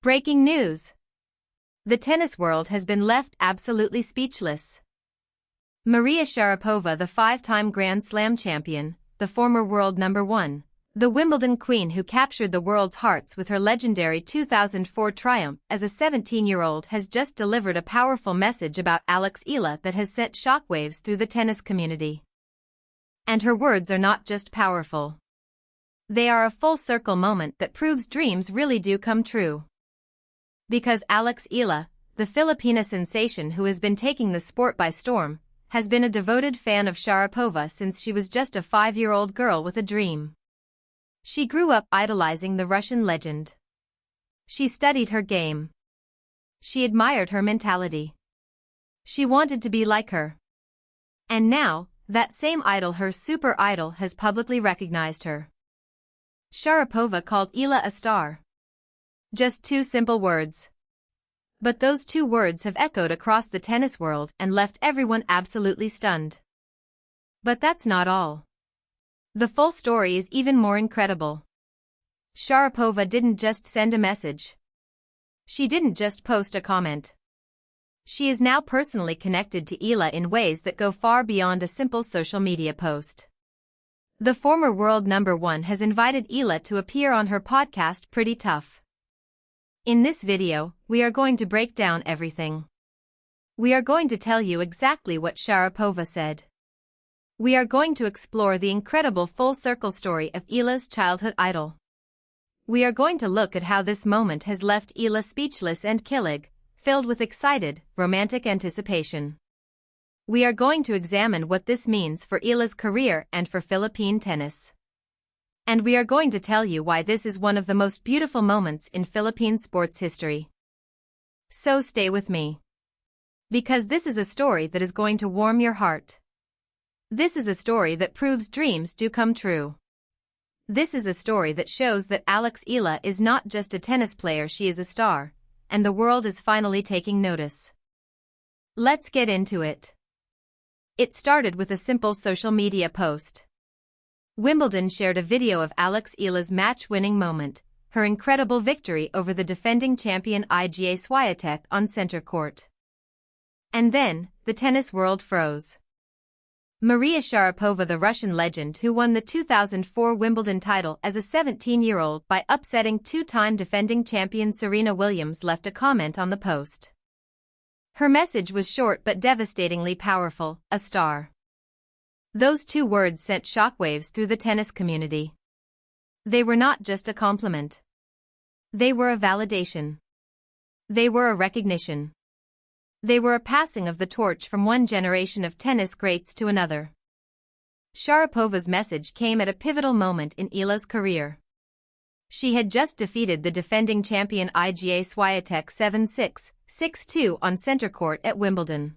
Breaking news! The tennis world has been left absolutely speechless. Maria Sharapova, the five-time Grand Slam champion, the former world number one, the Wimbledon queen who captured the world's hearts with her legendary 2004 triumph as a 17-year-old, has just delivered a powerful message about Alex Eala that has sent shockwaves through the tennis community. And her words are not just powerful. They are a full-circle moment that proves dreams really do come true. Because Alex Eala, the Filipino sensation who has been taking the sport by storm, has been a devoted fan of Sharapova since she was just a 5-year-old girl with a dream. She grew up idolizing the Russian legend. She studied her game. She admired her mentality. She wanted to be like her. And now, that same idol, her super idol, has publicly recognized her. Sharapova called Eala a star. Just two simple words. But those two words have echoed across the tennis world and left everyone absolutely stunned. But that's not all. The full story is even more incredible. Sharapova didn't just send a message. She didn't just post a comment. She is now personally connected to Eala in ways that go far beyond a simple social media post. The former world number one has invited Eala to appear on her podcast Pretty Tough. In this video, we are going to break down everything. We are going to tell you exactly what Sharapova said. We are going to explore the incredible full-circle story of Eala's childhood idol. We are going to look at how this moment has left Eala speechless and killing, filled with excited, romantic anticipation. We are going to examine what this means for Eala's career and for Philippine tennis. And we are going to tell you why this is one of the most beautiful moments in Philippine sports history. So stay with me. Because this is a story that is going to warm your heart. This is a story that proves dreams do come true. This is a story that shows that Alex Eala is not just a tennis player, she is a star, and the world is finally taking notice. Let's get into it. It started with a simple social media post. Wimbledon shared a video of Alex Eala's match-winning moment, her incredible victory over the defending champion Iga Swiatek on center court. And then, the tennis world froze. Maria Sharapova, the Russian legend who won the 2004 Wimbledon title as a 17-year-old by upsetting two-time defending champion Serena Williams, left a comment on the post. Her message was short but devastatingly powerful: a star. Those two words sent shockwaves through the tennis community. They were not just a compliment. They were a validation. They were a recognition. They were a passing of the torch from one generation of tennis greats to another. Sharapova's message came at a pivotal moment in Eala's career. She had just defeated the defending champion Iga Swiatek 7-6, 6-2 on center court at Wimbledon.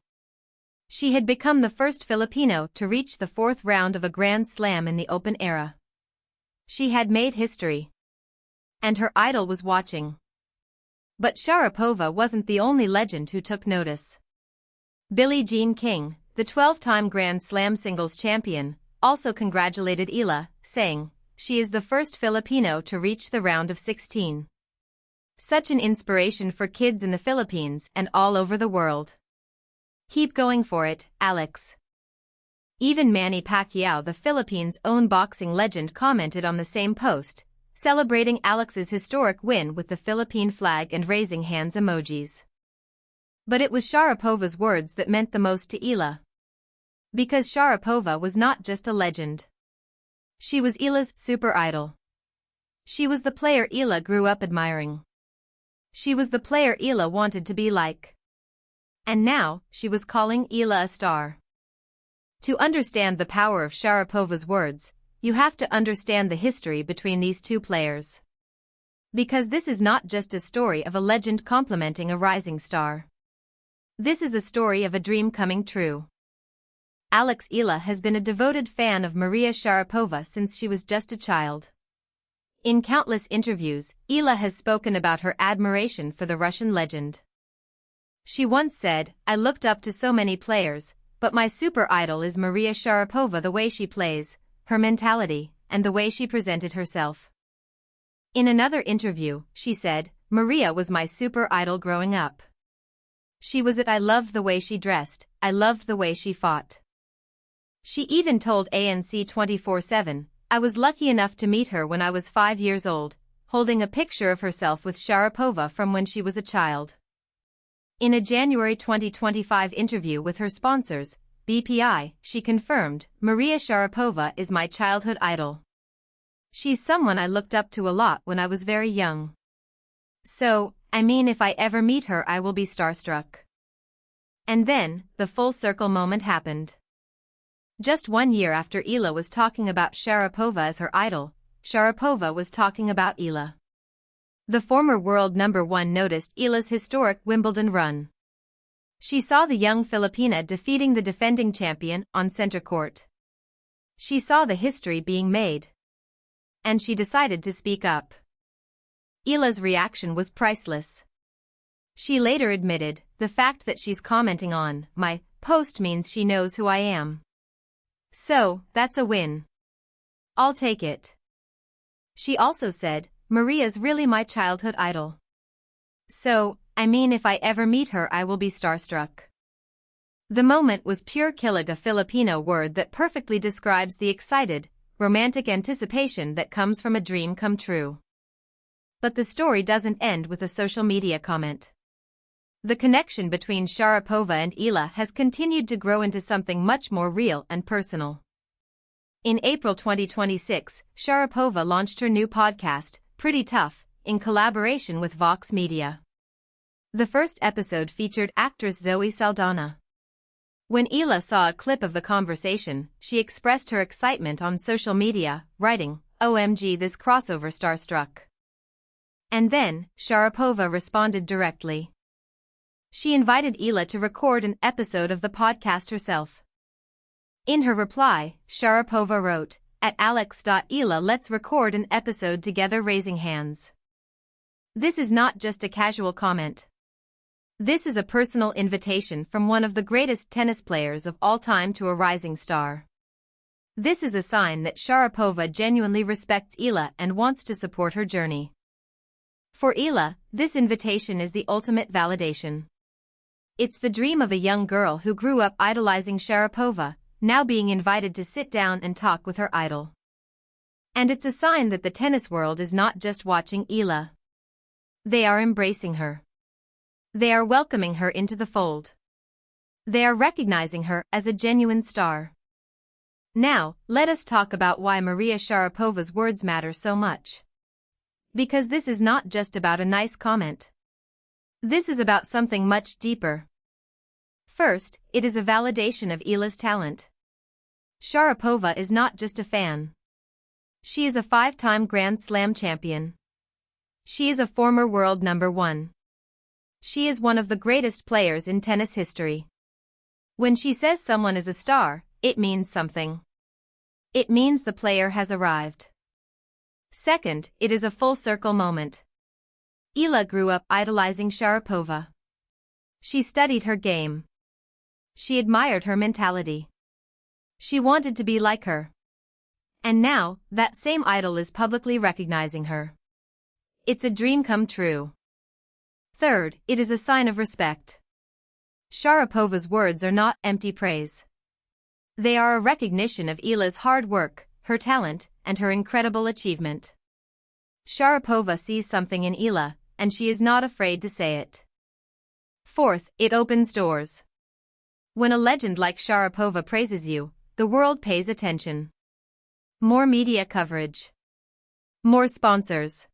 She had become the first Filipino to reach the fourth round of a Grand Slam in the Open era. She had made history. And her idol was watching. But Sharapova wasn't the only legend who took notice. Billie Jean King, the 12-time Grand Slam singles champion, also congratulated Eala, saying, "She is the first Filipino to reach the round of 16. Such an inspiration for kids in the Philippines and all over the world. Keep going for it, Alex." Even Manny Pacquiao, the Philippines' own boxing legend, commented on the same post, celebrating Alex's historic win with the Philippine flag and raising hands emojis. But it was Sharapova's words that meant the most to Eala. Because Sharapova was not just a legend. She was Eala's super idol. She was the player Eala grew up admiring. She was the player Eala wanted to be like. And now, she was calling Eala a star. To understand the power of Sharapova's words, you have to understand the history between these two players. Because this is not just a story of a legend complimenting a rising star. This is a story of a dream coming true. Alex Eala has been a devoted fan of Maria Sharapova since she was just a child. In countless interviews, Eala has spoken about her admiration for the Russian legend. She once said, "I looked up to so many players, but my super idol is Maria Sharapova, the way she plays, her mentality, and the way she presented herself." In another interview, she said, Maria was my super idol growing up. She was it. I loved the way she dressed, I loved the way she fought. She even told ANC 24/7, I was lucky enough to meet her when I was 5 years old, holding a picture of herself with Sharapova from when she was a child. In a January 2025 interview with her sponsors, BPI, she confirmed, Maria Sharapova is my childhood idol. She's someone I looked up to a lot when I was very young. So, I mean, if I ever meet her I will be starstruck. And then, the full circle moment happened. Just 1 year after Eala was talking about Sharapova as her idol, Sharapova was talking about Eala. The former world number 1 noticed Eala's historic Wimbledon run. She saw the young Filipina defeating the defending champion on center court. She saw the history being made. And she decided to speak up. Eala's reaction was priceless. She later admitted, the fact that she's commenting on my post means she knows who I am. So, that's a win. I'll take it. She also said, Maria's really my childhood idol. So, I mean, if I ever meet her I will be starstruck. The moment was pure kilig, a Filipino word that perfectly describes the excited, romantic anticipation that comes from a dream come true. But the story doesn't end with a social media comment. The connection between Sharapova and Eala has continued to grow into something much more real and personal. In April 2026, Sharapova launched her new podcast, Pretty Tough, in collaboration with Vox Media. The first episode featured actress Zoe Saldana. When Eala saw a clip of the conversation, she expressed her excitement on social media, writing, OMG, this crossover starstruck. And then, Sharapova responded directly. She invited Eala to record an episode of the podcast herself. In her reply, Sharapova wrote, at Alex.Eala, let's record an episode together, raising hands. This is not just a casual comment. This is a personal invitation from one of the greatest tennis players of all time to a rising star. This is a sign that Sharapova genuinely respects Eala and wants to support her journey. For Eala, this invitation is the ultimate validation. It's the dream of a young girl who grew up idolizing Sharapova, now being invited to sit down and talk with her idol. And it's a sign that the tennis world is not just watching Eala. They are embracing her. They are welcoming her into the fold. They are recognizing her as a genuine star. Now, let us talk about why Maria Sharapova's words matter so much. Because this is not just about a nice comment. This is about something much deeper. First, it is a validation of Eala's talent. Sharapova is not just a fan. She is a 5-time Grand Slam champion. She is a former world number 1. She is one of the greatest players in tennis history. When she says someone is a star, it means something. It means the player has arrived. Second, it is a full circle moment. Eala grew up idolizing Sharapova. She studied her game. She admired her mentality. She wanted to be like her. And now, that same idol is publicly recognizing her. It's a dream come true. Third, it is a sign of respect. Sharapova's words are not empty praise. They are a recognition of Eala's hard work, her talent, and her incredible achievement. Sharapova sees something in Eala, and she is not afraid to say it. Fourth, it opens doors. When a legend like Sharapova praises you, the world pays attention. More media coverage. More sponsors.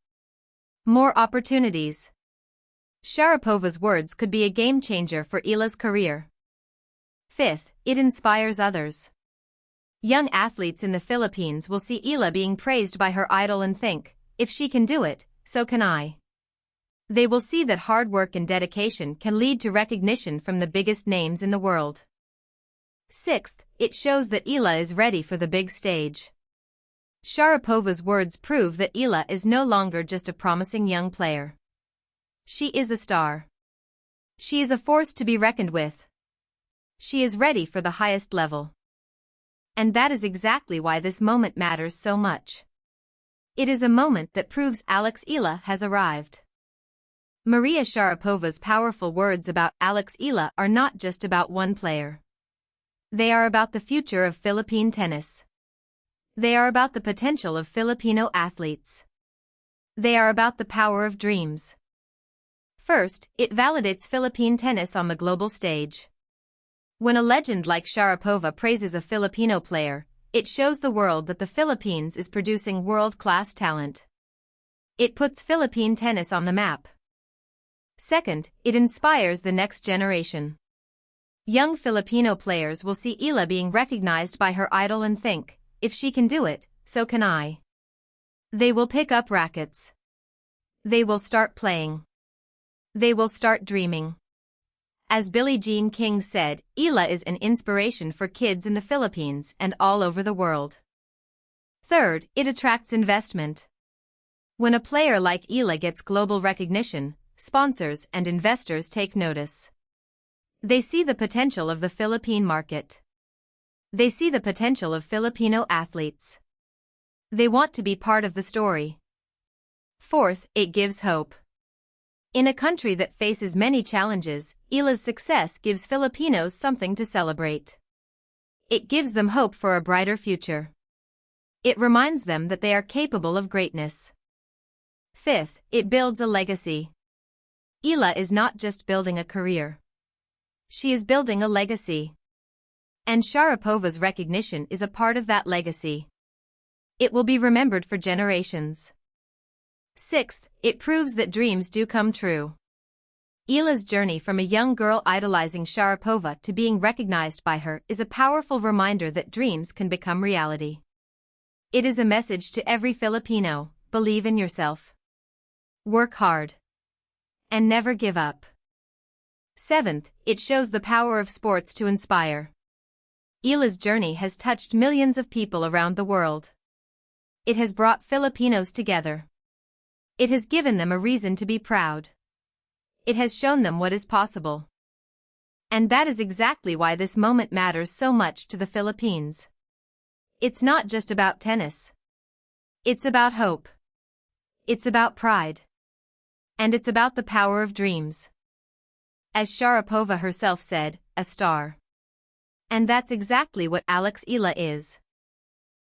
More opportunities. Sharapova's words could be a game changer for Eala's career. Fifth, it inspires others. Young athletes in the Philippines will see Eala being praised by her idol and think, if she can do it, so can I. They will see that hard work and dedication can lead to recognition from the biggest names in the world. Sixth, it shows that Eala is ready for the big stage. Sharapova's words prove that Eala is no longer just a promising young player. She is a star. She is a force to be reckoned with. She is ready for the highest level. And that is exactly why this moment matters so much. It is a moment that proves Alex Eala has arrived. Maria Sharapova's powerful words about Alex Eala are not just about one player. They are about the future of Philippine tennis. They are about the potential of Filipino athletes. They are about the power of dreams. First, it validates Philippine tennis on the global stage. When a legend like Sharapova praises a Filipino player, it shows the world that the Philippines is producing world-class talent. It puts Philippine tennis on the map. Second, it inspires the next generation. Young Filipino players will see Eala being recognized by her idol and think, if she can do it, so can I. They will pick up rackets. They will start playing. They will start dreaming. As Billie Jean King said, Eala is an inspiration for kids in the Philippines and all over the world. Third, it attracts investment. When a player like Eala gets global recognition, sponsors and investors take notice. They see the potential of the Philippine market. They see the potential of Filipino athletes. They want to be part of the story. Fourth, it gives hope. In a country that faces many challenges, Eala's success gives Filipinos something to celebrate. It gives them hope for a brighter future. It reminds them that they are capable of greatness. Fifth, it builds a legacy. Eala is not just building a career. She is building a legacy. And Sharapova's recognition is a part of that legacy. It will be remembered for generations. Sixth, it proves that dreams do come true. Eala's journey from a young girl idolizing Sharapova to being recognized by her is a powerful reminder that dreams can become reality. It is a message to every Filipino: believe in yourself. Work hard. And never give up. Seventh, it shows the power of sports to inspire. Eala's journey has touched millions of people around the world. It has brought Filipinos together. It has given them a reason to be proud. It has shown them what is possible. And that is exactly why this moment matters so much to the Philippines. It's not just about tennis. It's about hope. It's about pride. And it's about the power of dreams. As Sharapova herself said, a star. And that's exactly what Alex Eala is.